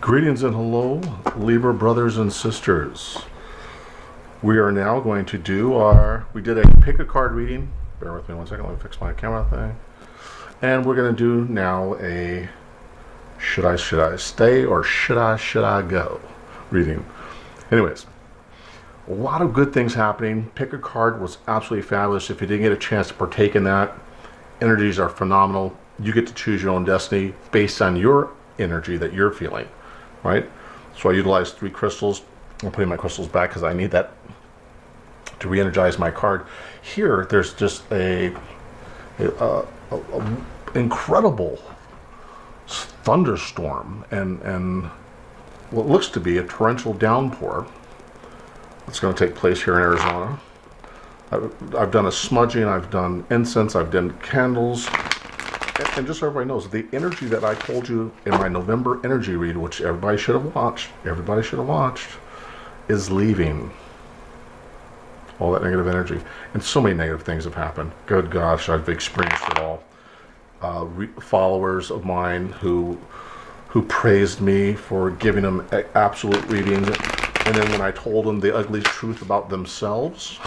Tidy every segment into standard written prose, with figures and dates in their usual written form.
Greetings and hello, Libra brothers and sisters. We are now going to do we did a pick a card reading. Bear with me one second, let me fix my camera thing. And we're going to do now a should I stay or should I go reading. Anyways, a lot of good things happening. Pick a card was absolutely fabulous. If you didn't get a chance to partake in that, energies are phenomenal. You get to choose your own destiny based on your energy that you're feeling. Right? So I utilized 3 crystals. I'm putting my crystals back because I need that to re-energize my card. Here, there's just a incredible thunderstorm and what looks to be a torrential downpour that's going to take place here in Arizona. I've done a smudging, I've done incense, I've done candles. And just so everybody knows, the energy that I told you in my November energy read, which everybody should have watched, is leaving. All that negative energy. And so many negative things have happened. Good gosh, I've experienced it all. Followers of mine who praised me for giving them absolute readings. And then when I told them the ugly truth about themselves,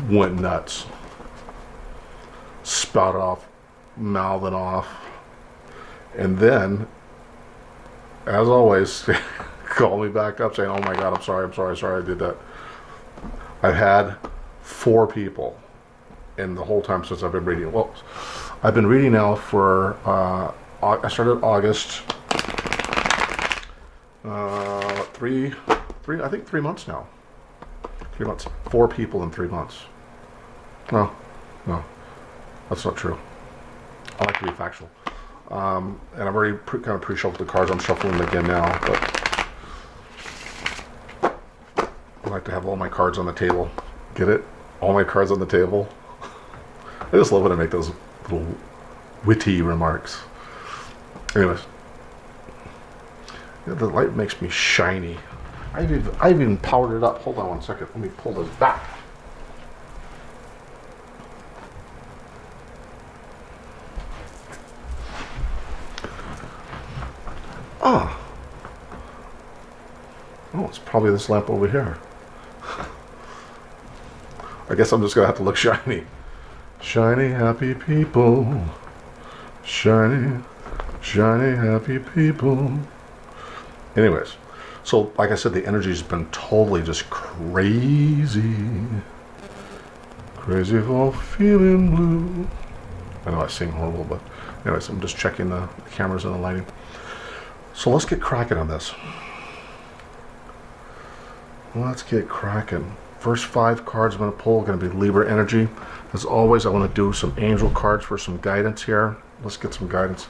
went nuts. Spouted off, mouthing off, and then, as always, call me back up saying, "Oh my God, I'm sorry, I did that." I've had 4 people in the whole time since I've been reading. Well, I've been reading now for I started August. I think 3 months now. 3 months. 4 people in 3 months. No. That's not true. I like to be factual. And I've already kind of pre-shuffled the cards. I'm shuffling them again now, but I like to have all my cards on the table. Get it? All my cards on the table. I just love when I make those little witty remarks. Anyways. Yeah, the light makes me shiny. I've even powered it up. Hold on one second. Let me pull this back. Oh, it's probably this lamp over here. I guess I'm just going to have to look shiny. Shiny, happy people. Shiny, happy people. Anyways, so like I said, the energy's been totally just crazy. Crazy for feeling blue. I know I sing horrible, but anyways, I'm just checking the cameras and the lighting. So let's get cracking on this. Let's get cracking. First 5 cards I'm going to pull are going to be Libra energy. As always, I want to do some angel cards for some guidance here. Let's get some guidance.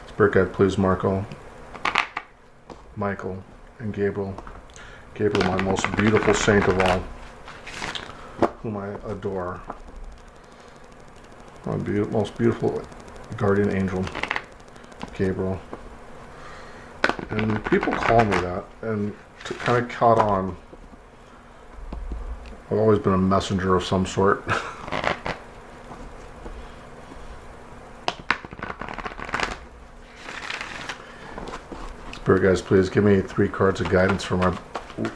Spirit guide, please, Michael, and Gabriel. Gabriel, my most beautiful saint of all, whom I adore. My most beautiful guardian angel, Gabriel. And people call me that, and to kind of caught on. I've always been a messenger of some sort. Spirit guys, please give me 3 cards of guidance for my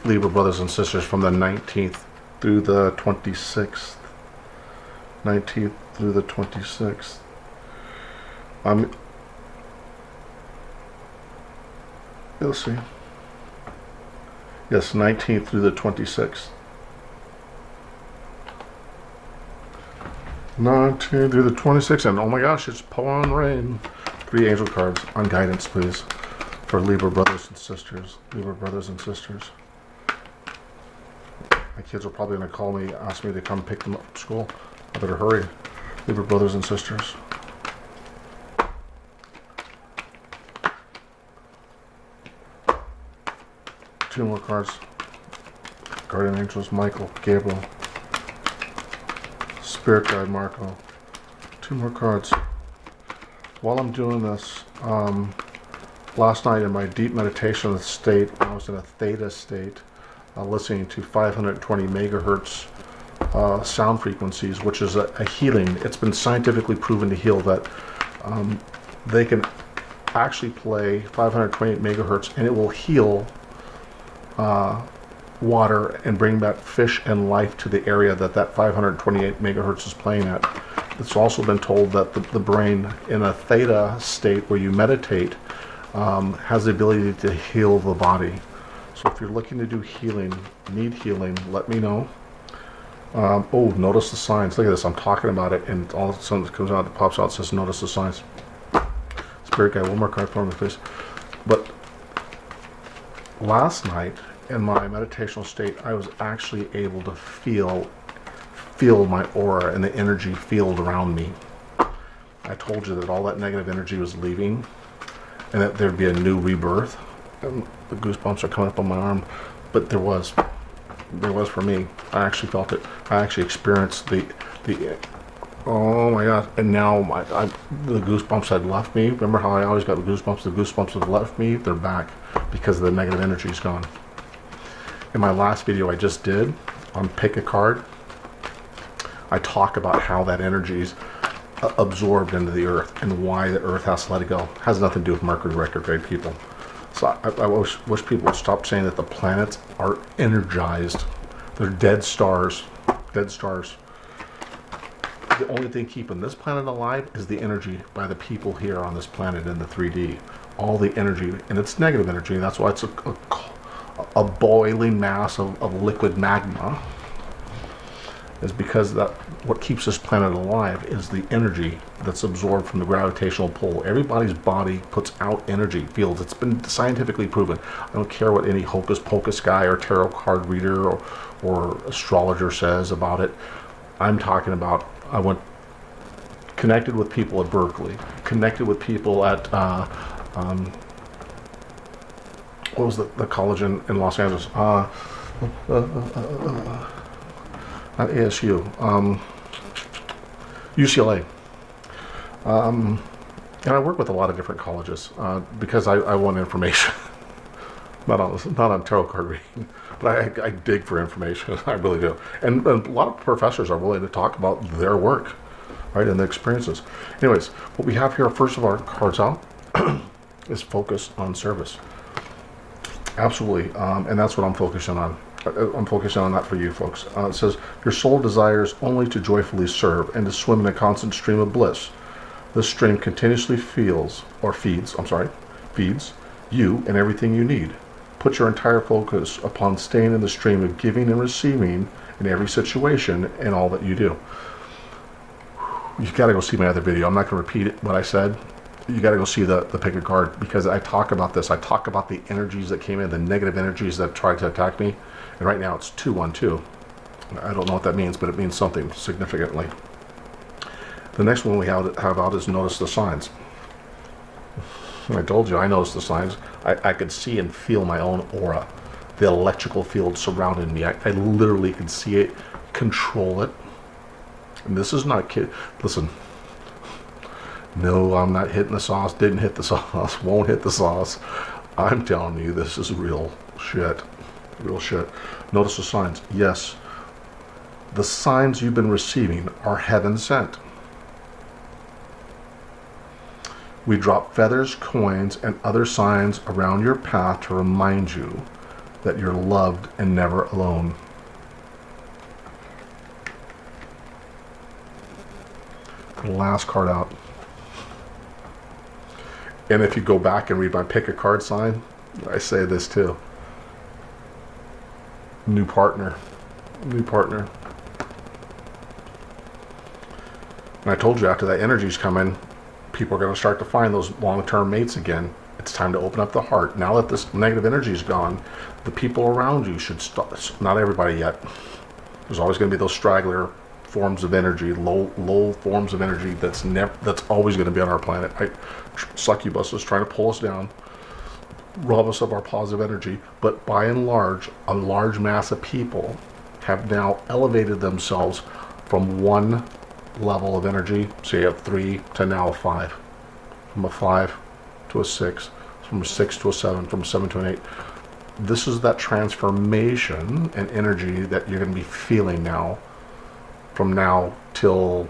Libra brothers and sisters from the 19th through the 26th. 19th through the 26th. You'll see. Yes, 19th through the 26th. 19th through the 26th, and oh my gosh, it's pouring rain. 3 angel cards on guidance, please, for Libra brothers and sisters. Libra brothers and sisters. My kids are probably going to call me, ask me to come pick them up from school. I better hurry. Libra brothers and sisters. Two more cards. Guardian angels, Michael, Gabriel. Spirit guide, Marco. 2 more cards. While I'm doing this, last night in my deep meditation state, when I was in a theta state, listening to 520 megahertz sound frequencies, which is a healing. It's been scientifically proven to heal that they can actually play 528 megahertz, and it will heal water and bring back fish and life to the area that 528 megahertz is playing at. It's also been told that the brain in a theta state where you meditate has the ability to heal the body. So if you're looking to do healing, need healing, let me know. Oh, notice the signs. Look at this. I'm talking about it, and all of a sudden it comes out, it pops out, says notice the signs. Spirit guide, one more card for me, please. But last night, in my meditational state, I was actually able to feel my aura and the energy field around me. I told you that all that negative energy was leaving, and that there'd be a new rebirth. And the goosebumps are coming up on my arm, but there was for me. I actually felt it. I actually experienced the oh my god. And now the goosebumps had left me. Remember how I always got the goosebumps? The goosebumps had left me. They're back because the negative energy is gone. In my last video I just did on Pick a Card, I talk about how that energy is absorbed into the earth and why the earth has to let it go. It has nothing to do with Mercury retrograde, people. So I wish people would stop saying that the planets are energized. They're dead stars. Dead stars. The only thing keeping this planet alive is the energy by the people here on this planet in the 3D. All the energy, and it's negative energy. That's why it's a boiling mass of liquid magma. Is because that what keeps this planet alive is the energy that's absorbed from the gravitational pull. Everybody's body puts out energy fields. It's been scientifically proven. I don't care what any hocus pocus guy or tarot card reader or astrologer says about it. I'm talking about, I went connected with people at Berkeley, connected with people at what was the college in Los Angeles? Not ASU, UCLA. And I work with a lot of different colleges because I want information. not on tarot card reading, but I dig for information. I really do. And a lot of professors are willing to talk about their work, right, and their experiences. Anyways, what we have here, first of our cards out, is focus on service. Absolutely, and that's what I'm focusing on. I'm focusing on that for you folks. It says, your soul desires only to joyfully serve and to swim in a constant stream of bliss. This stream continuously feeds you and everything you need. Put your entire focus upon staying in the stream of giving and receiving in every situation and all that you do. You've got to go see my other video. I'm not going to repeat what I said. You got to go see the Pick a Card, because I talk about this. I talk about the energies that came in, the negative energies that tried to attack me. And right now it's 212. I don't know what that means, but it means something significantly. The next one we have out is notice the signs. I told you I noticed the signs. I could see and feel my own aura. The electrical field surrounding me. I literally could see it, control it. And this is not kid. Listen. No, I'm not hitting the sauce. Didn't hit the sauce. Won't hit the sauce. I'm telling you, this is real shit. Real shit. Notice the signs. Yes. The signs you've been receiving are heaven sent. We drop feathers, coins, and other signs around your path to remind you that you're loved and never alone. The last card out. And if you go back and read my Pick a Card sign, I say this too. New partner. New partner. And I told you after that energy's coming, people are going to start to find those long-term mates again. It's time to open up the heart. Now that this negative energy is gone, the people around you should start. Not everybody yet. There's always going to be those straggler forms of energy, low forms of energy that's always going to be on our planet. Succubus is trying to pull us down, rob us of our positive energy. But by and large, a large mass of people have now elevated themselves from one level of energy. So you have 3 to now a 5, from a 5 to a 6, from a 6 to a 7, from a 7 to an 8. This is that transformation and energy that you're going to be feeling now, from now till,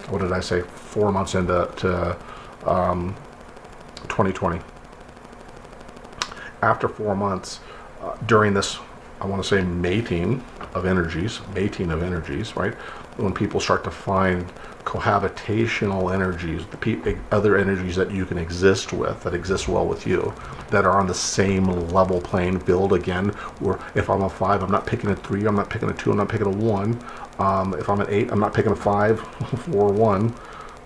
what did I say, 4 months into 2020. After 4 months, during this, I want to say mating of energies, right? When people start to find cohabitational energies, other energies that you can exist with, that exist well with you, that are on the same level playing field again, where if I'm a 5, I'm not picking a 3, I'm not picking a 2, I'm not picking a 1. If I'm an 8, I'm not picking a 5, 4, 1,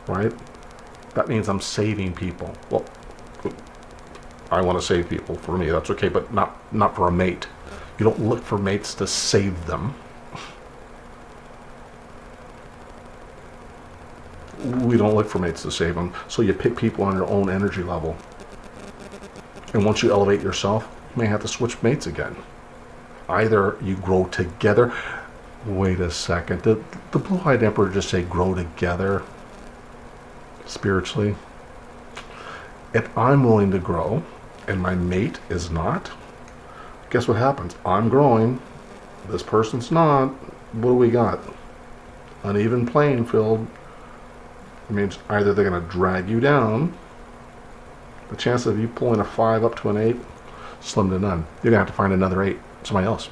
right? That means I'm saving people. Well, I want to save people. For me, that's okay, but not for a mate. You don't look for mates to save them. We don't look for mates to save them. So you pick people on your own energy level. And once you elevate yourself, you may have to switch mates again. Either you grow together. Wait a second. Did the Blue-Eyed Emperor just say grow together spiritually? If I'm willing to grow and my mate is not, guess what happens? I'm growing. This person's not. What do we got? Uneven playing field. It means either they're going to drag you down. The chance of you pulling a 5 up to an 8, slim to none. You're going to have to find another 8, somebody else.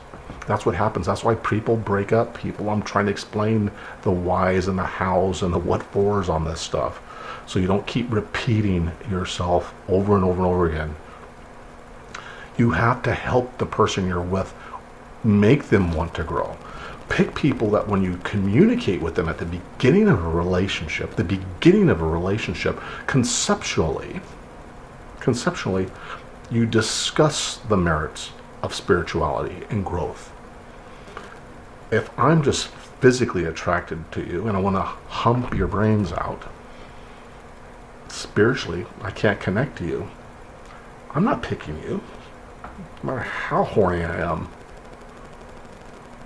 That's what happens. That's why people break up people. I'm trying to explain the whys and the hows and the what fors on this stuff, so you don't keep repeating yourself over and over and over again. You have to help the person you're with, make them want to grow. Pick people that when you communicate with them at the beginning of a relationship, conceptually, you discuss the merits of spirituality and growth. If I'm just physically attracted to you and I want to hump your brains out, spiritually, I can't connect to you. I'm not picking you, no matter how horny I am.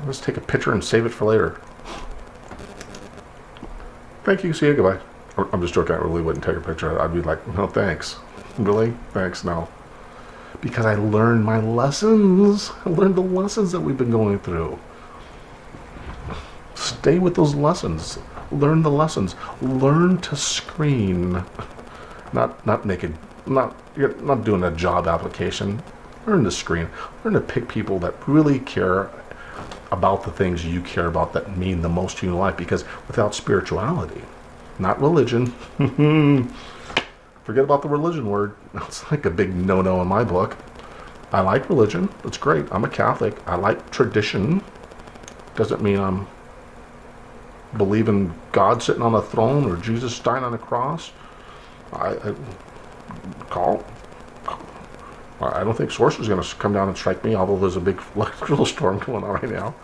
I'll just take a picture and save it for later. Thank you, see you, goodbye. I'm just joking, I really wouldn't take a picture. I'd be like, no thanks. Really? Thanks, no. Because I learned my lessons. I learned the lessons that we've been going through. Stay with those lessons. Learn the lessons. Learn to screen. Not naked. You're not doing a job application. Learn to screen. Learn to pick people that really care about the things you care about that mean the most to your life. Because without spirituality, not religion. Forget about the religion word. It's like a big no-no in my book. I like religion. It's great. I'm a Catholic. I like tradition. Doesn't mean I'm believing God sitting on a throne or Jesus dying on a cross. I don't think Sorcerer's going to come down and strike me, although there's a big electrical storm going on right now.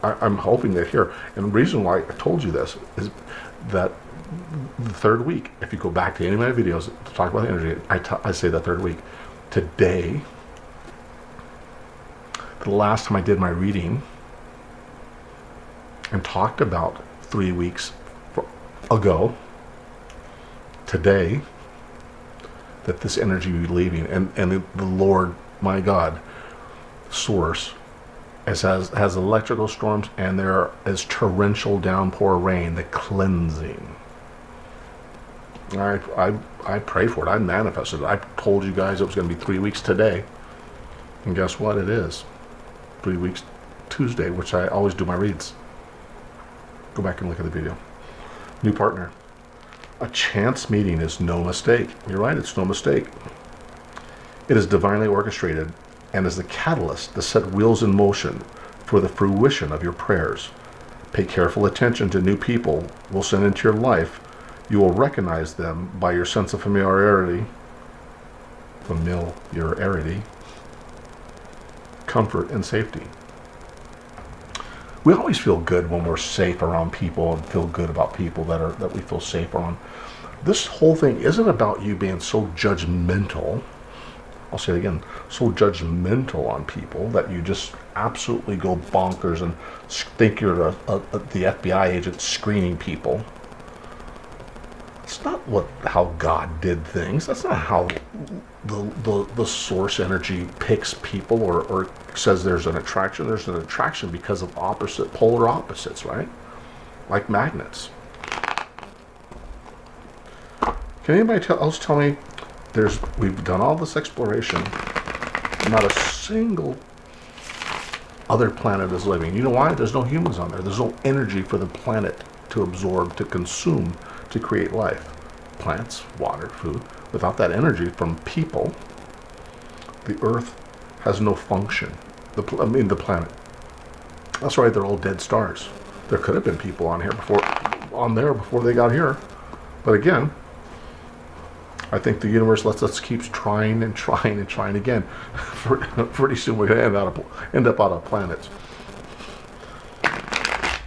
I'm hoping that here. And the reason why I told you this is that the third week, if you go back to any of my videos to talk about energy, I say the third week. Today, the last time I did my reading and talked about 3 weeks ago, today, that this energy will be leaving, and the Lord, my God, Source, has electrical storms, and there is torrential downpour rain, the cleansing. I pray for it. I manifested it. I told you guys it was going to be 3 weeks today, and guess what? It is 3 weeks Tuesday, which I always do my reads. Go back and look at the video. New partner. A chance meeting is no mistake. You're right, it's no mistake. It is divinely orchestrated and is the catalyst to set wheels in motion for the fruition of your prayers. Pay careful attention to new people we'll send into your life. You will recognize them by your sense of familiarity, comfort, and safety. We always feel good when we're safe around people and feel good about people that we feel safe around. This whole thing isn't about you being so judgmental. I'll say it again, so judgmental on people that you just absolutely go bonkers and think you're the FBI agent screening people. It's not how God did things. That's not how the source energy picks people or says there's an attraction. There's an attraction because of polar opposites, right? Like magnets. Can anybody else tell me we've done all this exploration. Not a single other planet is living. You know why? There's no humans on there. There's no energy for the planet to absorb, to consume, to create life. Plants, water, food. Without that energy from people, the Earth has no function. The planet. That's right, they're all dead stars. There could have been people on there before they got here. But again, I think the universe lets us keep trying and trying and trying again. Pretty soon we're going to end up out of planets.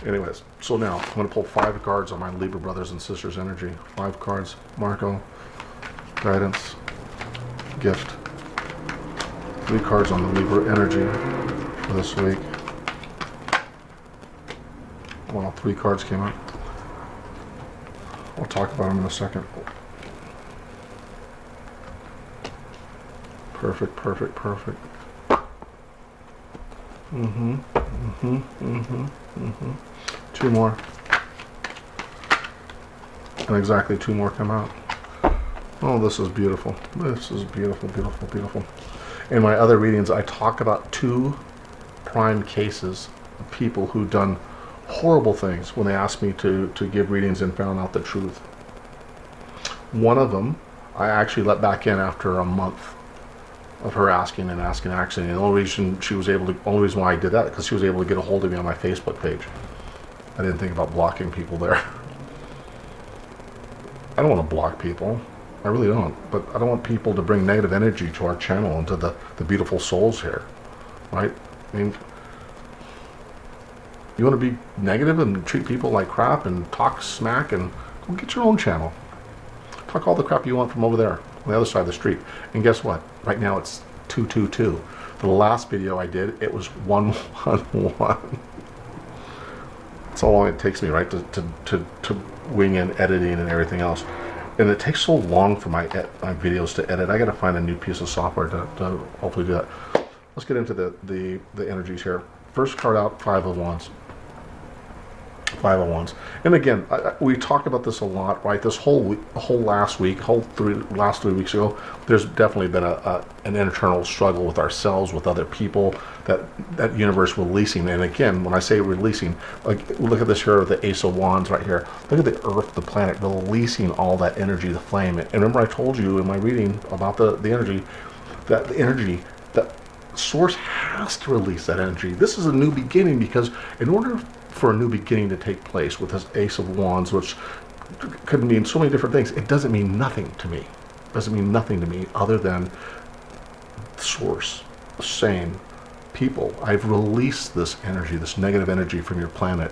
Anyways, so now I'm going to pull 5 cards on my Libra brothers and sisters energy. 5 cards. Marco, guidance, gift. 3 cards on the Libra energy for this week. Well, 3 cards came out. We'll talk about them in a second. Perfect, perfect, perfect. Mm-hmm, mm-hmm, mm-hmm, mm-hmm. 2 more. And exactly 2 more come out. Oh, this is beautiful. This is beautiful, beautiful, beautiful. In my other readings, I talk about 2 prime cases of people who've done horrible things when they asked me to give readings and found out the truth. One of them, I actually let back in after a month of her asking. And the only reason why I did that, because she was able to get a hold of me on my Facebook page. I didn't think about blocking people there. I don't want to block people. I really don't. But I don't want people to bring negative energy to our channel and to the beautiful souls here. Right? I mean, you want to be negative and treat people like crap and talk smack, and go get your own channel. Talk all the crap you want from over there on the other side of the street. And guess what? Right now it's 222. The last video I did, it was 111. That's how long it takes me, right, to wing in editing and everything else. And it takes so long for my videos to edit. I got to find a new piece of software to hopefully do that. Let's get into the energies here. First card out, 5 of Wands. 5 of Wands. And again, we talked about this a lot, right? This last 3 weeks ago, there's definitely been an internal struggle with ourselves, with other people, that universe releasing. And again, when I say releasing, like, look at this here, the Ace of Wands right here. Look at the Earth, the planet, releasing all that energy, the flame. And remember I told you in my reading about the energy, that Source has to release that energy. This is a new beginning, because in order for a new beginning to take place with this Ace of Wands, which could mean so many different things, it doesn't mean nothing to me. It doesn't mean nothing to me other than Source saying, people, I've released this energy, this negative energy from your planet.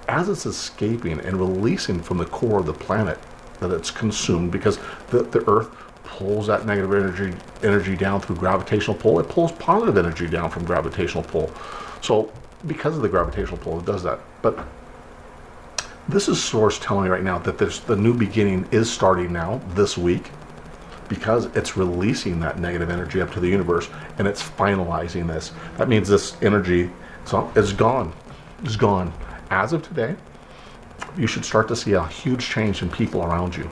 As it's escaping and releasing from the core of the planet that it's consumed, because the Earth pulls that negative energy down through gravitational pull. It pulls positive energy down from gravitational pull. So because of the gravitational pull, it does that. But this is Source telling me right now that the new beginning is starting now, this week, because it's releasing that negative energy up to the universe, and it's finalizing this. That means this energy is gone. It's gone. As of today, you should start to see a huge change in people around you.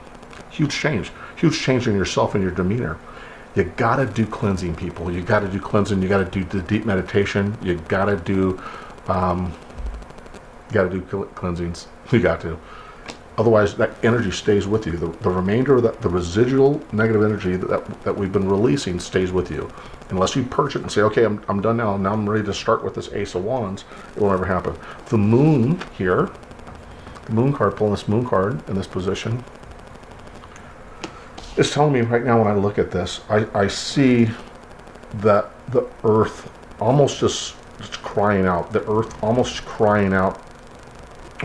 Huge change in yourself and your demeanor. You gotta do cleansing, people. You gotta do cleansing. You gotta do the deep meditation. You gotta do cleansings. You got to. Otherwise, that energy stays with you. The remainder of the residual negative energy that we've been releasing stays with you. Unless you purge it and say, okay, I'm done now. Now I'm ready to start with this Ace of Wands. It will never happen. The Moon here, the Moon card, pulling this Moon card in this position, it's telling me right now when I look at this, I see that the Earth almost just crying out. The Earth almost crying out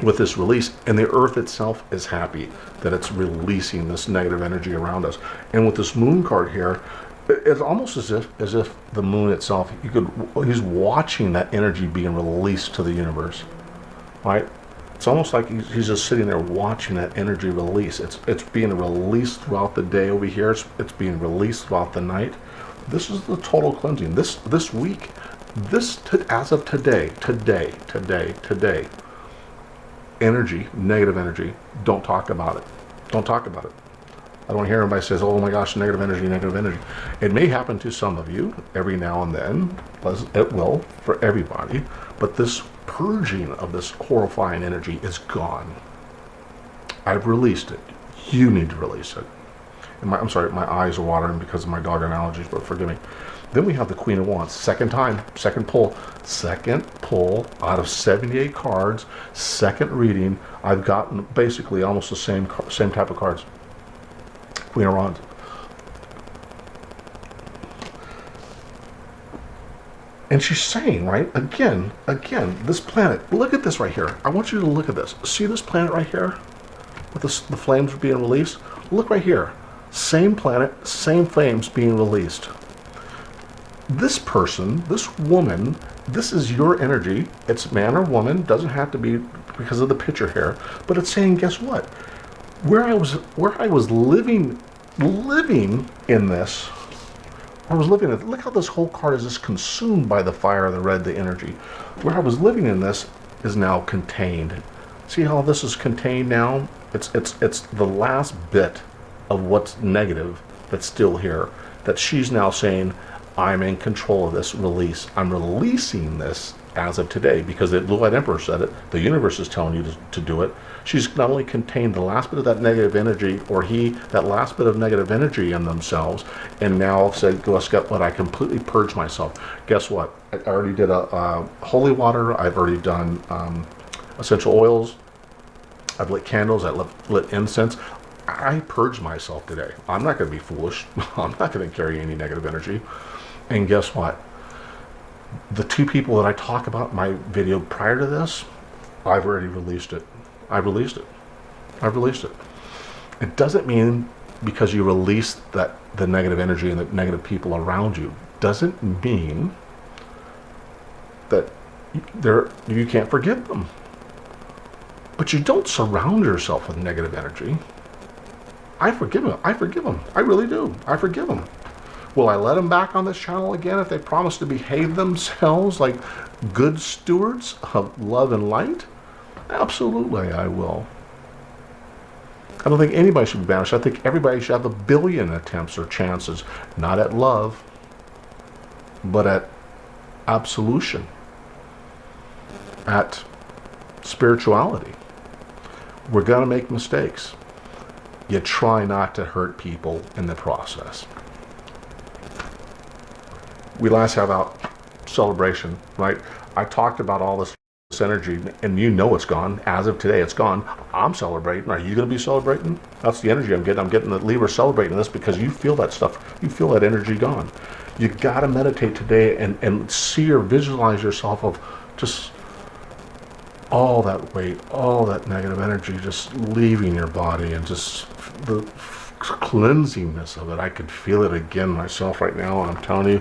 with this release, and the Earth itself is happy that it's releasing this negative energy around us. And with this Moon card here, it's almost as if the Moon itself, he's watching that energy being released to the universe, right? It's almost like he's just sitting there watching that energy release. It's being released throughout the day over here. It's being released throughout the night. This is the total cleansing. This week, as of today, energy, negative energy, don't talk about it. Don't talk about it. I don't hear anybody says, oh my gosh, negative energy, negative energy. It may happen to some of you every now and then. It will for everybody. But this purging of this horrifying energy is gone. I've released it. You need to release it. And I'm sorry, my eyes are watering because of my dog allergies, but forgive me. Then we have the Queen of Wands. Second time, second pull out of 78 cards, second reading. I've gotten basically almost the same type of cards. Queen of Wands. And she's saying, right, again, this planet, look at this right here. I want you to look at this. See this planet right here? With the flames being released? Look right here. Same planet, same flames being released. This person, this woman, this is your energy. It's man or woman, doesn't have to be because of the picture here, but it's saying, guess what? Where I was living in this, look how this whole card is just consumed by the fire, the red, the energy. Where I was living in this is now contained. See how this is contained now? It's the last bit of what's negative that's still here, that she's now saying, I'm in control of this release. I'm releasing this as of today because the Blue White Emperor said it. The universe is telling you to do it. She's not only contained the last bit of that negative energy, or that last bit of negative energy in themselves, and now said, guess what? I completely purged myself. Guess what? I already did a holy water. I've already done essential oils. I've lit candles. I lit incense. I purged myself today. I'm not going to be foolish. I'm not going to carry any negative energy. And guess what? The two people that I talk about in my video prior to this, I've already released it. I've released it. It doesn't mean because you release the negative energy and the negative people around you, doesn't mean that you can't forgive them. But you don't surround yourself with negative energy. I forgive them. I really do. I forgive them. Will I let them back on this channel again if they promise to behave themselves like good stewards of love and light? Absolutely, I will. I don't think anybody should be banished. I think everybody should have 1 billion attempts or chances, not at love, but at absolution, at spirituality. We're going to make mistakes. You try not to hurt people in the process. We last have out celebration, right? I talked about all this energy, and you know it's gone. As of today, it's gone. I'm celebrating. Are you going to be celebrating? That's the energy I'm getting. I'm getting the Libra celebrating this because you feel that stuff. You feel that energy gone. You got to meditate today and see or visualize yourself of just all that weight, all that negative energy just leaving your body, and just the cleansingness of it. I could feel it again myself right now. I'm telling you,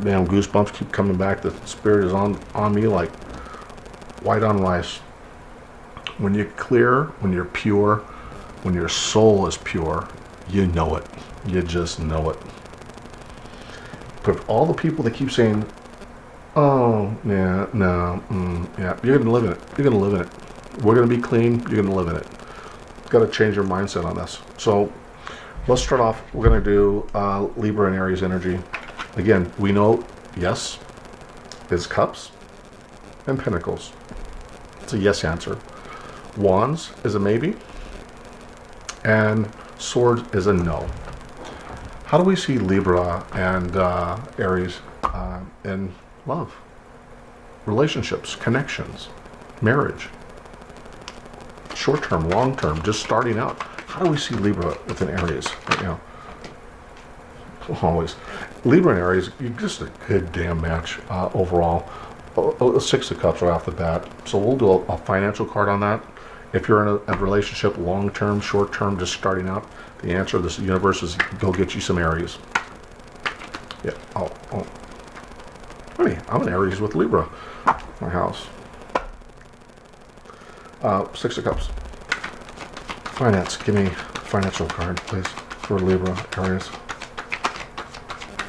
damn goosebumps keep coming back. The spirit is on me like white on rice. When you're clear, when you're pure, when your soul is pure, you know it. You just know it. But all the people that keep saying, oh, yeah, no, yeah, you're going to live in it. You're going to live in it. We're going to be clean. You're going to live in it. Got to change your mindset on this. So let's start off. We're going to do Libra and Aries energy. Again, we know, yes, is cups and pentacles. It's a yes answer. Wands is a maybe. And swords is a no. How do we see Libra and Aries in love, relationships, connections, marriage, short term, long term, just starting out? How do we see Libra with an Aries right now? Always. Libra and Aries, you're just a good damn match overall. 6 of Cups right off the bat. So we'll do a financial card on that. If you're in a relationship, long term, short term, just starting out, the answer of this universe is go get you some Aries. Yeah. Oh. Honey, I'm an Aries with Libra. My house. 6 of Cups. Finance. Give me a financial card, please, for Libra, Aries.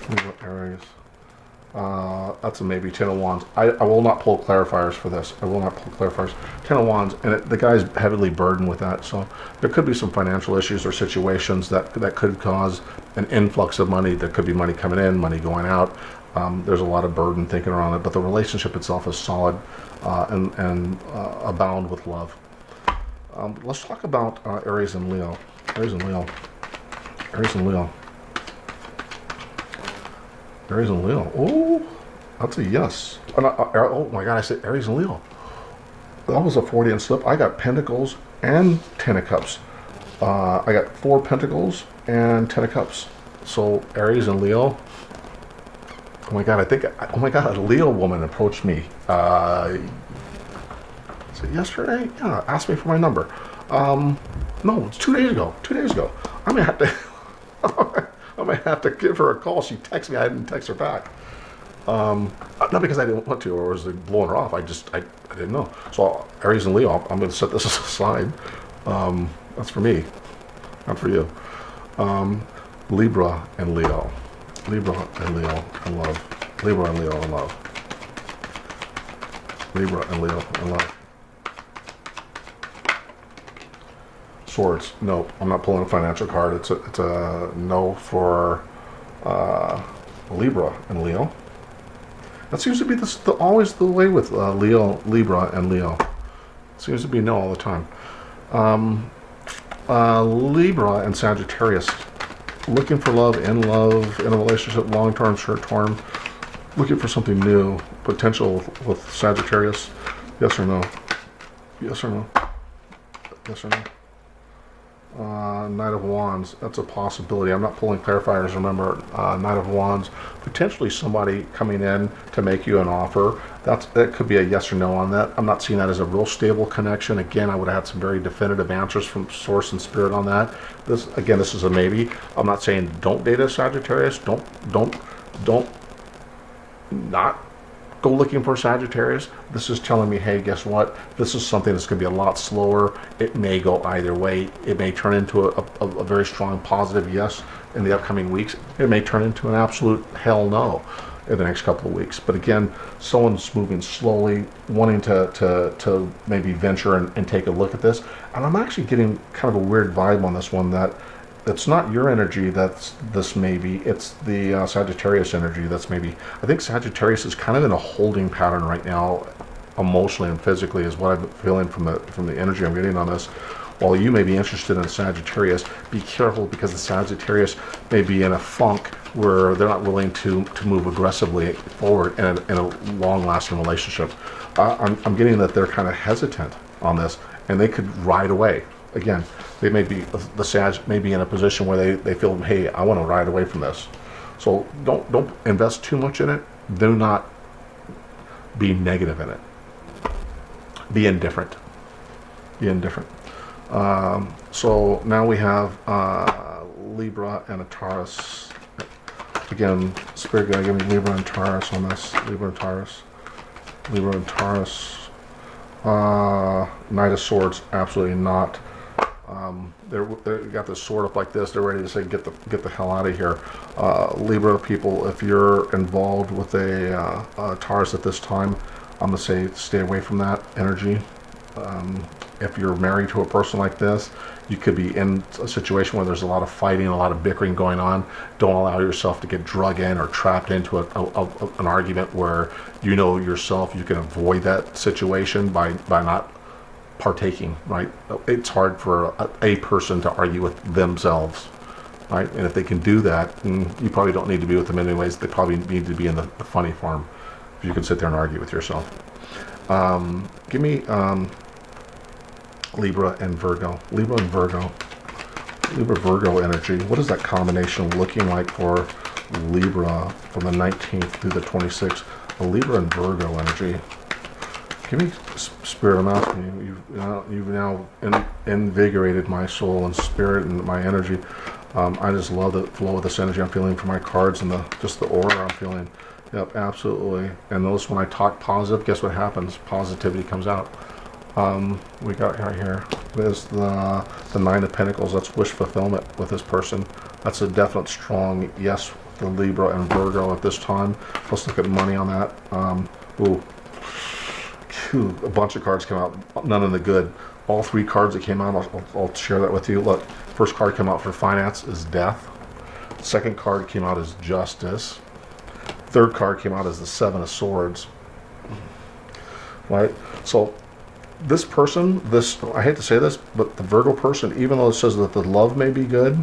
Libra, Aries. That's a maybe. 10 of Wands. I will not pull clarifiers for this. I will not pull clarifiers. 10 of Wands, and the guy's heavily burdened with that. So there could be some financial issues or situations that could cause an influx of money. There could be money coming in, money going out. There's a lot of burden thinking around it, but the relationship itself is solid and abound with love. Let's talk about Aries and Leo. Aries and Leo. Aries and Leo. Aries and Leo. Oh, that's a yes. Oh my God, I said Aries and Leo. That was a Freudian slip. I got Pentacles and Ten of Cups. I got 4 Pentacles and 10 of Cups. So Aries and Leo. Oh my God, oh my God, a Leo woman approached me. Was it yesterday? Yeah, asked me for my number. No, it's 2 days ago. 2 days ago. I may have to, I might have to give her a call. She texted me. I didn't text her back. Not because I didn't want to or was blowing her off. I didn't know. So Aries and Leo, I'm going to set this aside. That's for me, not for you. Libra and Leo. Libra and Leo in love. Libra and Leo in love. Libra and Leo in love. Swords. Nope. I'm not pulling a financial card. It's a no for Libra and Leo. That seems to be always the way with Libra and Leo. It seems to be no all the time. Libra and Sagittarius. Looking for love, in a relationship, long-term, short-term. Looking for something new. Potential with Sagittarius. Yes or no? Yes or no? Yes or no? Knight of Wands, that's a possibility. I'm not pulling clarifiers, remember. Knight of Wands, potentially somebody coming in to make you an offer. That could be a yes or no on that. I'm not seeing that as a real stable connection. Again, I would have had some very definitive answers from Source and Spirit on that. This is a maybe. I'm not saying don't date a Sagittarius. Don't not go looking for Sagittarius. This is telling me, hey, guess what? This is something that's going to be a lot slower. It may go either way. It may turn into a very strong positive yes in the upcoming weeks. It may turn into an absolute hell no in the next couple of weeks. But again, someone's moving slowly, wanting to maybe venture and take a look at this. And I'm actually getting kind of a weird vibe on this one that it's not your energy that's this maybe, it's the Sagittarius energy that's maybe. I think Sagittarius is kind of in a holding pattern right now, emotionally and physically, is what I'm feeling from the energy I'm getting on this. While you may be interested in Sagittarius, be careful because the Sagittarius may be in a funk where they're not willing to move aggressively forward in a long-lasting relationship. I'm getting that they're kind of hesitant on this, and they could ride away. Again, they may be, the Sag may be in a position where they feel, hey, I want to ride away from this. So don't invest too much in it. Do not be negative in it. Be indifferent. Be indifferent. So now we have Libra and a Taurus. Again, Spirit Guide, give me Libra and Taurus on this. Libra and Taurus. Libra and Taurus. Knight of Swords, absolutely not. They got this sword up like this. They're ready to say, get the hell out of here. Libra people, if you're involved with a Taurus at this time, I'm gonna say stay away from that energy. If you're married to a person like this, you could be in a situation where there's a lot of fighting, a lot of bickering going on. Don't allow yourself to get drug in or trapped into an argument where you know yourself you can avoid that situation by not partaking, right? It's hard for a person to argue with themselves, right? And if they can do that, you probably don't need to be with them anyways. They probably need to be in the funny farm if you can sit there and argue with yourself. Give me Libra and Virgo. Libra and Virgo. Libra Virgo energy. What is that combination looking like for Libra from the 19th through the 26th? A Libra and Virgo energy. Give me Spirit. I'm asking you. You've now invigorated my soul and spirit and my energy. I just love the flow of this energy I'm feeling from my cards and just the aura I'm feeling. Yep, absolutely. And notice when I talk positive, guess what happens? Positivity comes out. We got right here is the Nine of Pentacles. That's wish fulfillment with this person. That's a definite strong yes the Libra and Virgo at this time. Let's look at money on that. A bunch of cards came out, none of the good. All three cards that came out, I'll share that with you. Look, first card came out for finance is death. Second card came out as justice. Third card came out as the Seven of Swords. Right? So this person, I hate to say this, but the Virgo person, even though it says that the love may be good,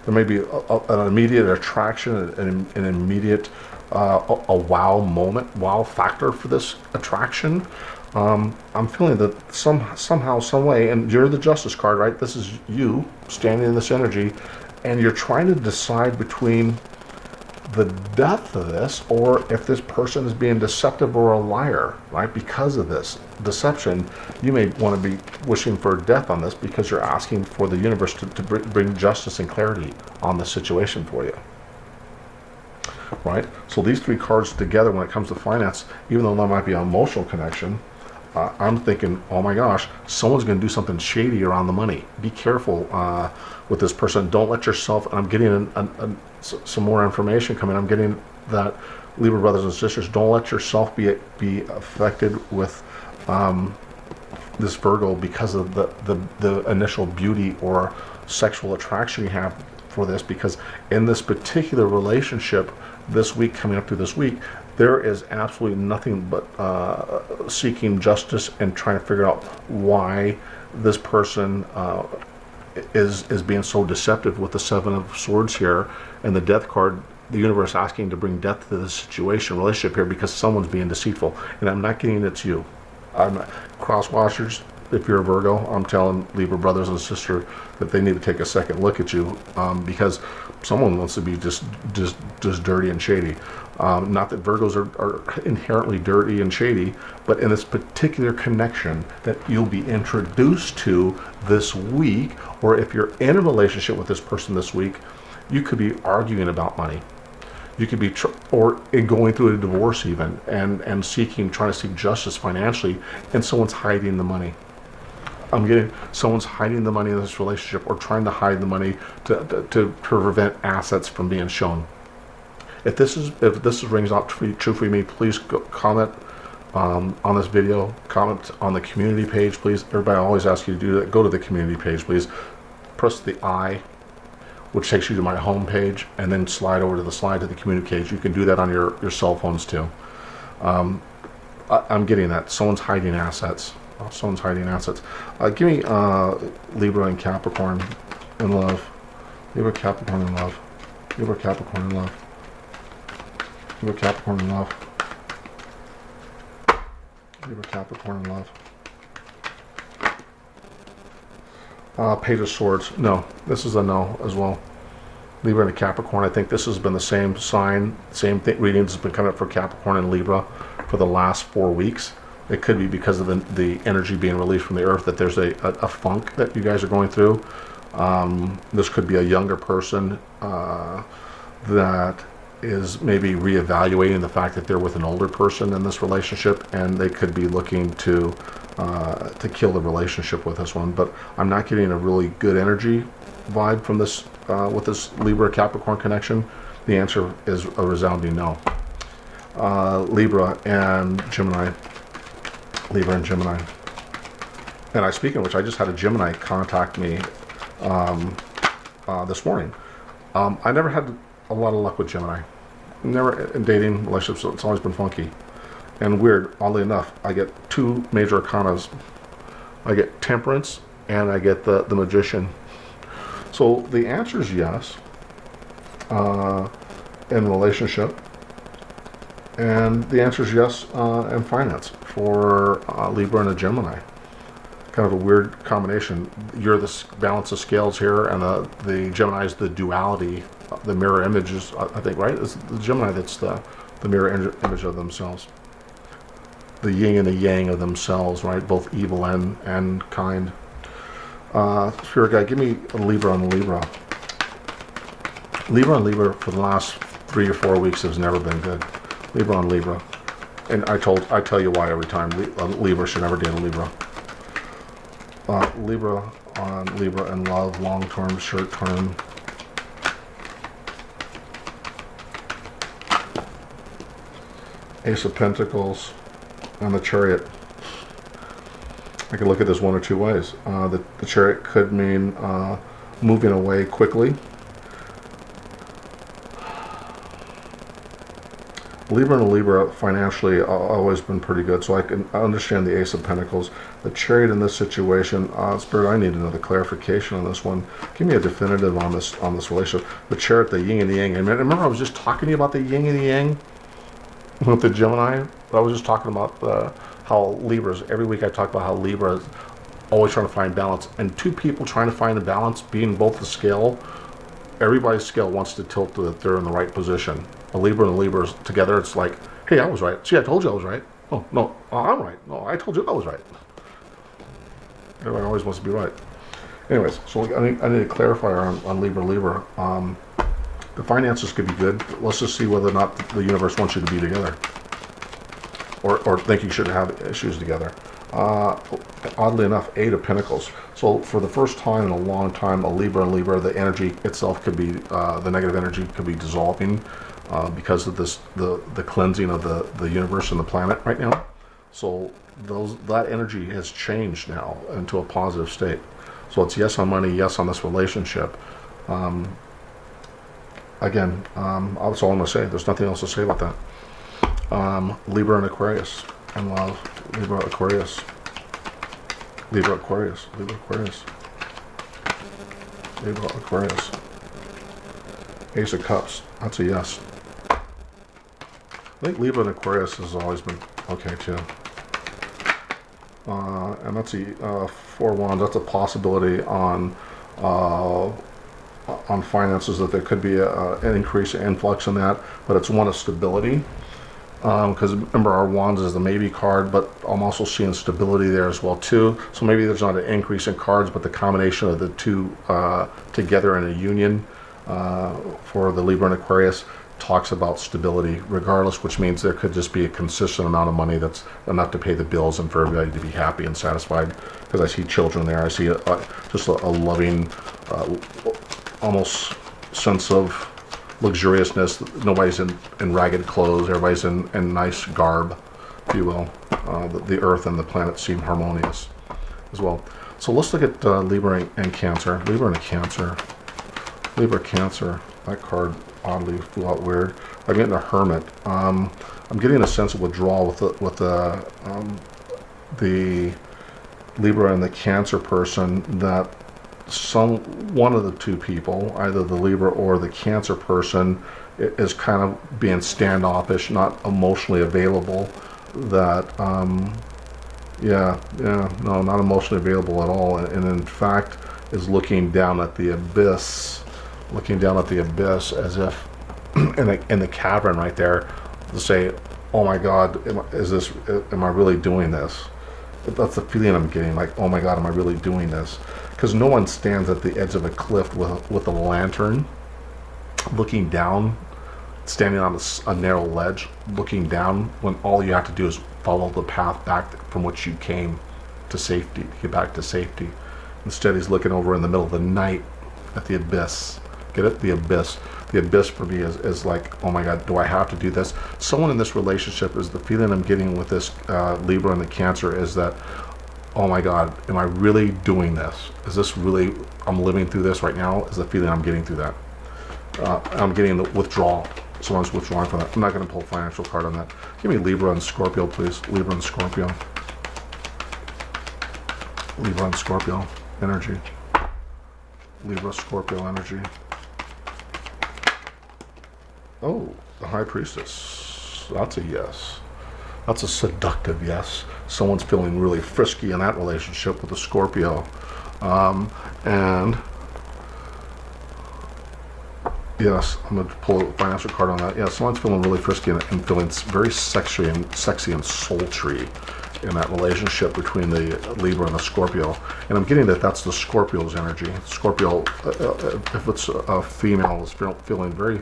there may be an immediate attraction, an immediate a wow moment, wow factor for this attraction. I'm feeling that somehow, some way, and you're the Justice card, right? This is you standing in this energy, and you're trying to decide between the depth of this, or if this person is being deceptive or a liar, right? Because of this deception, you may want to be wishing for death on this because you're asking for the universe to bring justice and clarity on the situation for you, right? So these three cards together, when it comes to finance, even though there might be an emotional connection, I'm thinking, oh my gosh, someone's going to do something shady around the money. Be careful with this person. Don't let yourself, and I'm getting some more information coming. I'm getting that, Libra brothers and sisters, don't let yourself be affected with this Virgo because of the initial beauty or sexual attraction you have for this, because in this particular relationship this week, coming up to this week, there is absolutely nothing but seeking justice and trying to figure out why this person is being so deceptive with the Seven of Swords here and the Death card. The universe asking to bring death to this situation, relationship here, because someone's being deceitful. And I'm not getting it's you. I'm not, cross-watchers, if you're a Virgo, I'm telling Libra brothers and sisters that they need to take a second look at you, because someone wants to be just dirty and shady. Not that Virgos are inherently dirty and shady, but in this particular connection that you'll be introduced to this week, or if you're in a relationship with this person this week, you could be arguing about money. You could be, or going through a divorce even, and trying to seek justice financially, and someone's hiding the money. I'm getting someone's hiding the money in this relationship, or trying to hide the money to prevent assets from being shown. If this rings out true for me, please comment on this video. Comment on the community page, please. Everybody, I always ask you to do that. Go to the community page, please. Press the I, which takes you to my home page, and then slide over to the the community page. You can do that on your cell phones too. I'm getting that. Someone's hiding assets. Someone's hiding assets. Give me Libra and Capricorn in love. Libra, Capricorn in love. Libra, Capricorn in love. Libra, Capricorn in love. Libra, Capricorn in love. Page of Swords. No. This is a no as well. Libra and Capricorn. I think this has been the same sign, same thing. Readings has been coming up for Capricorn and Libra for the last 4 weeks. It could be because of the energy being released from the earth, that there's a funk that you guys are going through. This could be a younger person that is maybe reevaluating the fact that they're with an older person in this relationship, and they could be looking to kill the relationship with this one. But I'm not getting a really good energy vibe from this with this Libra Capricorn connection. The answer is a resounding no. Libra and Gemini. Libra and Gemini. And speaking of which, I just had a Gemini contact me this morning. I never had a lot of luck with Gemini. Never in dating relationships. It's always been funky and weird. Oddly enough, I get 2 major arcanas. I get Temperance and I get the Magician. So the answer is yes in relationship, and the answer is yes in finance for Libra and a Gemini. Kind of a weird combination. You're the balance of scales here, and the Gemini is the duality, the mirror images, I think, right? It's the Gemini that's the mirror image of themselves. The yin and the yang of themselves, right? Both evil and kind. Spirit guide, give me a Libra on Libra. Libra on Libra for the last 3 or 4 weeks has never been good. Libra on Libra. And I tell you why every time. Libra should never date a Libra. Libra on Libra in love, long term, short term. Ace of Pentacles, and the Chariot. I could look at this one or two ways. The Chariot could mean moving away quickly. Libra and Libra financially always been pretty good, so I can understand the Ace of Pentacles. The Chariot in this situation, Spirit, I need another clarification on this one. Give me a definitive on this relationship. The Chariot, the Yin and the Yang. And remember, I was just talking to you about the Yin and the Yang with the Gemini. I was just talking about how Libras. Every week I talk about how Libra is always trying to find balance, and two people trying to find the balance, being both the scale. Everybody's scale wants to tilt that they're in the right position. A Libra and a Libra together, it's like, hey, I was right. See, I told you I was right. Oh, no, I'm right. No, I told you I was right. Everybody always wants to be right. Anyways, so I need a clarifier on Libra. The finances could be good. Let's just see whether or not the universe wants you to be together. Or think you should have issues together. Oddly enough, Eight of Pentacles. So for the first time in a long time, a Libra and Libra, the energy itself could be, the negative energy could be dissolving because of the cleansing of the universe and the planet right now. So that energy has changed now into a positive state. So it's yes on money, yes on this relationship. Again, that's all I'm going to say. There's nothing else to say about that. Libra and Aquarius. And love. Libra, Aquarius. Libra, Aquarius. Libra, Aquarius. Libra, Aquarius. Ace of Cups. That's a yes. I think Libra and Aquarius has always been okay too. And that's a Four Wands. That's a possibility on finances, that there could be an increase, an influx in that, but it's one of stability. Because remember, our Wands is the maybe card, but I'm also seeing stability there as well too. So maybe there's not an increase in cards, but the combination of the two together in a union for the Libra and Aquarius talks about stability regardless, which means there could just be a consistent amount of money that's enough to pay the bills and for everybody to be happy and satisfied. Because I see children there, I see just a loving, almost sense of luxuriousness. Nobody's in ragged clothes, everybody's in nice garb, if you will. The earth and the planet seem harmonious as well. So let's look at Libra and Cancer. Libra and Cancer. Libra, Cancer. That card oddly flew out weird. I'm getting a Hermit. I'm getting a sense of withdrawal with the Libra and the Cancer person, that one of the two people, either the Libra or the Cancer person, is kind of being standoffish, not emotionally available. That not emotionally available at all, and in fact is looking down at the abyss, as if in the cavern right there, to say, oh my God, am I really doing this? That's the feeling I'm getting, like, oh my God, am I really doing this? Because no one stands at the edge of a cliff with a lantern, looking down, standing on a narrow ledge, looking down, when all you have to do is follow the path back from which you came to safety, to get back to safety. Instead, he's looking over in the middle of the night at the abyss. Get it? The abyss. The abyss for me is like, oh my God, do I have to do this? Someone in this relationship, is the feeling I'm getting with this Libra and the Cancer, is that, oh my God, am I really doing this? Is this really, I'm living through this right now? Is the feeling I'm getting through that. I'm getting the withdrawal. Someone's withdrawing from that. I'm not going to pull a financial card on that. Give me Libra and Scorpio, please. Libra and Scorpio. Libra and Scorpio energy. Libra, Scorpio energy. Oh, the High Priestess. That's a yes. That's a seductive yes. Someone's feeling really frisky in that relationship with the Scorpio. And yes, I'm going to pull a financial card on that. Yeah, someone's feeling really frisky and feeling very sexy and sultry in that relationship between the Libra and the Scorpio. And I'm getting that that's the Scorpio's energy. Scorpio, if it's a female, is feeling very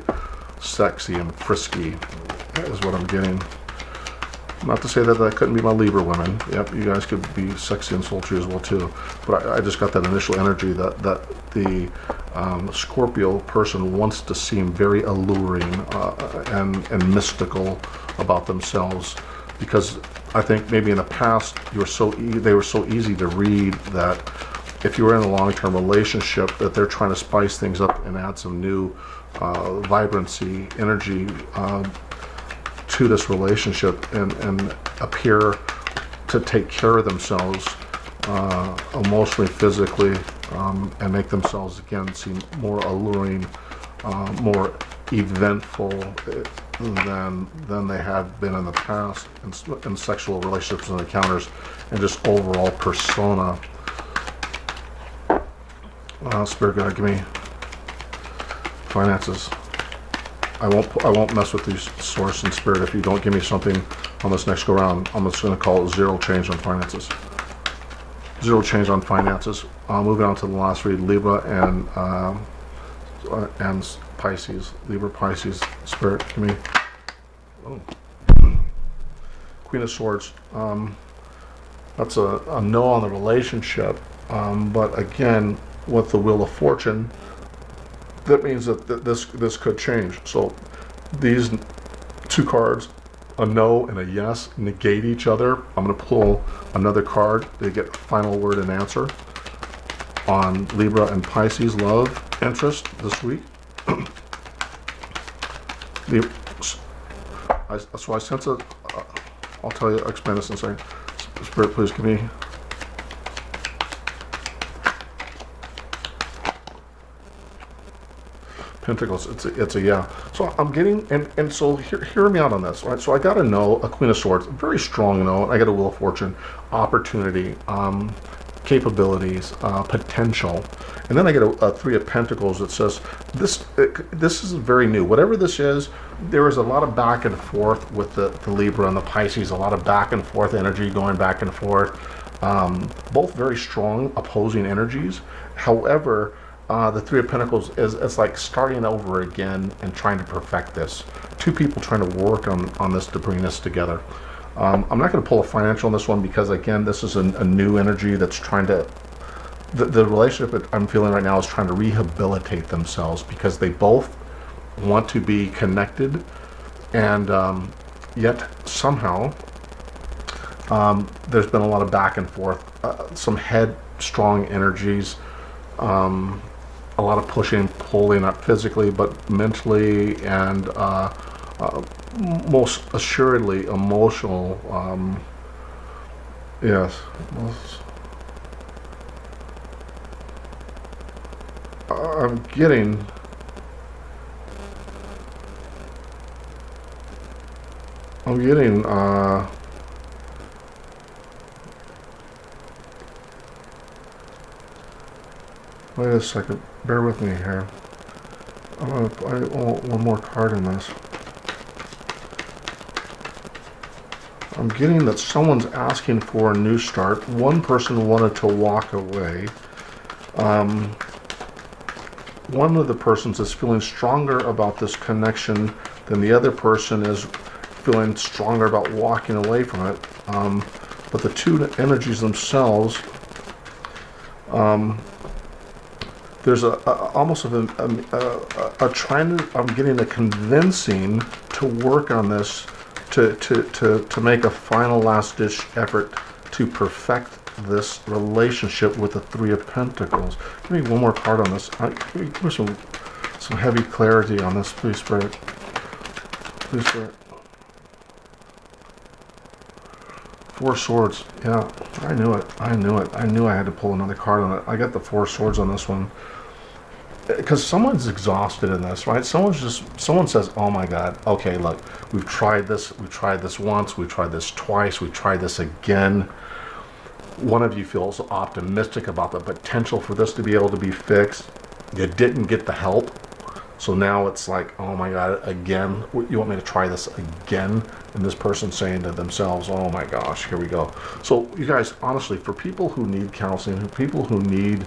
sexy and frisky, is what I'm getting. Not to say that couldn't be my Libra women. Yep, you guys could be sexy and sultry as well too. But I just got that initial energy that the Scorpio person wants to seem very alluring and mystical about themselves, because I think maybe in the past they were so easy to read that if you were in a long-term relationship, that they're trying to spice things up and add some new vibrancy, energy to this relationship, and appear to take care of themselves emotionally, physically, and make themselves again seem more alluring, more eventful than they had been in the past in sexual relationships and encounters, and just overall persona. Spirit guide, give me finances. I won't mess with these source and spirit if you don't give me something on this next go round. I'm just going to call it zero change on finances. Zero change on finances. Moving on to the last read, Libra and Pisces. Libra, Pisces, spirit, give me. Oh. Queen of Swords. That's a no on the relationship, but again, with the Wheel of Fortune, that means that this could change. So these two cards, a no and a yes, negate each other. I'm going to pull another card to get final word and answer on Libra and Pisces love interest this week. So I sense it. I'll tell you, explain this in a second. Spirit, please give me. Pentacles, it's a yeah. So I'm getting, and so hear me out on this, right? So I got a no, a Queen of Swords, very strong no, and I got a Wheel of Fortune, opportunity, capabilities, potential, and then I get a Three of Pentacles that says this is very new. Whatever this is, there is a lot of back and forth with the Libra and the Pisces, a lot of back and forth energy going back and forth, both very strong opposing energies. However, the Three of Pentacles it's like starting over again and trying to perfect this. Two people trying to work on this to bring this together. I'm not going to pull a financial on this one because, again, this is a new energy that's trying to... The relationship that I'm feeling right now is trying to rehabilitate themselves because they both want to be connected, and yet somehow there's been a lot of back and forth, some headstrong energies, a lot of pushing, pulling, not physically, but mentally, and most assuredly emotional. Yes. I'm getting... Wait a second. Bear with me here. I want one more card in this. I'm getting that someone's asking for a new start. One person wanted to walk away. One of the persons is feeling stronger about this connection than the other person is feeling stronger about walking away from it. But the two energies themselves, there's almost a trying to, I'm getting a convincing to work on this to make a final last-ditch effort to perfect this relationship with the Three of Pentacles. Give me one more card on this. Give me some heavy clarity on this, please, Spirit. Please, Spirit. Four Swords. Yeah, I knew it. I knew I had to pull another card on it. I got the Four Swords on this one. Because someone's exhausted in this, right? Someone says, oh my God, okay, look, we've tried this once, we've tried this twice, we've tried this again. One of you feels optimistic about the potential for this to be able to be fixed. You didn't get the help. So now it's like, oh my God, again, you want me to try this again? And this person's saying to themselves, oh my gosh, here we go. So you guys, honestly, for people who need counseling, people who need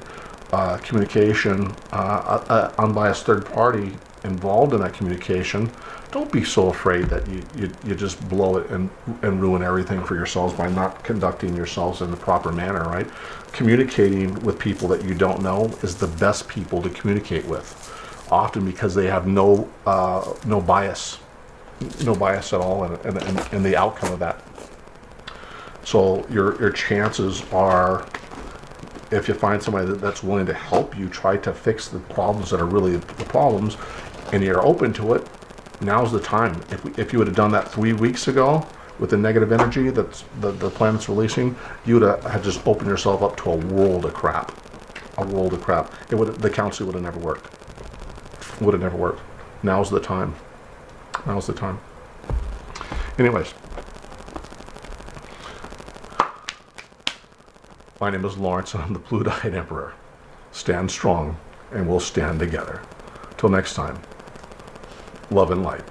communication, unbiased third party involved in that communication, don't be so afraid that you just blow it and ruin everything for yourselves by not conducting yourselves in the proper manner, right? Communicating with people that you don't know is the best people to communicate with, often because they have no bias at all in the outcome of that. So your chances are, if you find somebody that's willing to help you try to fix the problems that are really the problems, and you're open to it, now's the time. If you would have done that 3 weeks ago with the negative energy that's the planet's releasing, you would have just opened yourself up to a world of crap. The counseling would have never worked. Would have never worked. Now's the time. Now's the time. Anyways, my name is Lawrence, and I'm the Blue-Eyed Emperor. Stand strong, and we'll stand together. Till next time, love and light.